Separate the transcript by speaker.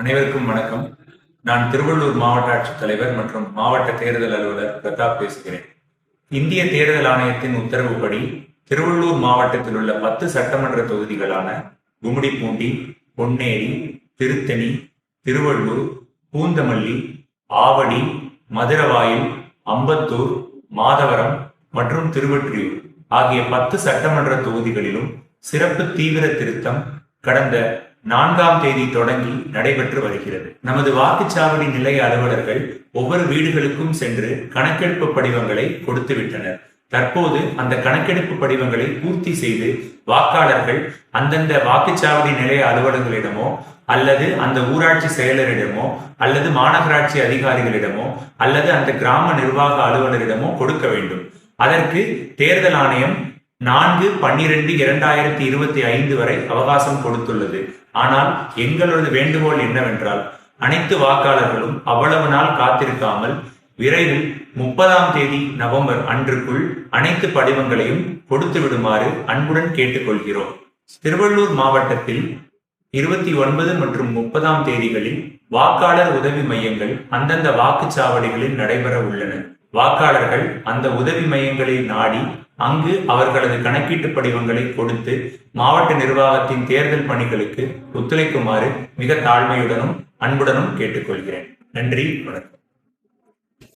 Speaker 1: அனைவருக்கும் வணக்கம். நான் திருவள்ளூர் மாவட்ட ஆட்சித்தலைவர் மற்றும் மாவட்ட தேர்தல் அலுவலர் பிரதாப் பேசுகிறேன். இந்திய தேர்தல் ஆணையத்தின் உத்தரவுப்படி திருவள்ளூர் மாவட்டத்தில் உள்ள 10 சட்டமன்ற தொகுதிகளான கும்மிடிப்பூண்டி, பொன்னேரி, திருத்தணி, திருவள்ளூர், பூந்தமல்லி, ஆவடி, மதுரவாயில், அம்பத்தூர், மாதவரம் மற்றும் திருவொற்றியூர் ஆகிய 10 சட்டமன்ற தொகுதிகளிலும் சிறப்பு தீவிர திருத்தம் கடந்த 4ஆம் தேதி தொடங்கி நடைபெற்று வருகிறது. நமது வாக்குச்சாவடி நிலைய அலுவலர்கள் ஒவ்வொரு வீடுகளுக்கும் சென்று கணக்கெடுப்பு படிவங்களை கொடுத்து விட்டனர். தற்போது அந்த கணக்கெடுப்பு படிவங்களை பூர்த்தி செய்து வாக்காளர்கள் அந்தந்த வாக்குச்சாவடி நிலைய அலுவலர்களிடமோ அல்லது அந்த ஊராட்சி செயலரிடமோ அல்லது மாநகராட்சி அதிகாரிகளிடமோ அல்லது அந்த கிராம நிர்வாக அலுவலரிடமோ கொடுக்க வேண்டும். அதற்கு தேர்தல் ஆணையம் 4/12/2025 வரை அவகாசம் கொடுத்துள்ளது. ஆனால் எங்களது வேண்டுகோள் என்னவென்றால், அனைத்து வாக்காளர்களும் அவ்வளவு நாள் காத்திருக்காமல் விரைவில் 30ஆம் தேதி நவம்பர் அன்றுக்குள் அனைத்து படிவங்களையும் கொடுத்து விடுமாறு அன்புடன் கேட்டுக்கொள்கிறோம். திருவள்ளூர் மாவட்டத்தில் 29 மற்றும் 30ஆம் தேதிகளில் வாக்காளர் உதவி மையங்கள் அந்தந்த வாக்குச்சாவடிகளில் நடைபெற உள்ளன. வாக்காளர்கள் அந்த உதவி மையங்களை நாடி அங்கு அவர்களது கணக்கீட்டு படிவங்களை கொடுத்து மாவட்ட நிர்வாகத்தின் தேர்தல் பணிகளுக்கு ஒத்துழைக்குமாறு மிக தாழ்மையுடனும் அன்புடனும் கேட்டுக்கொள்கிறேன். நன்றி, வணக்கம்.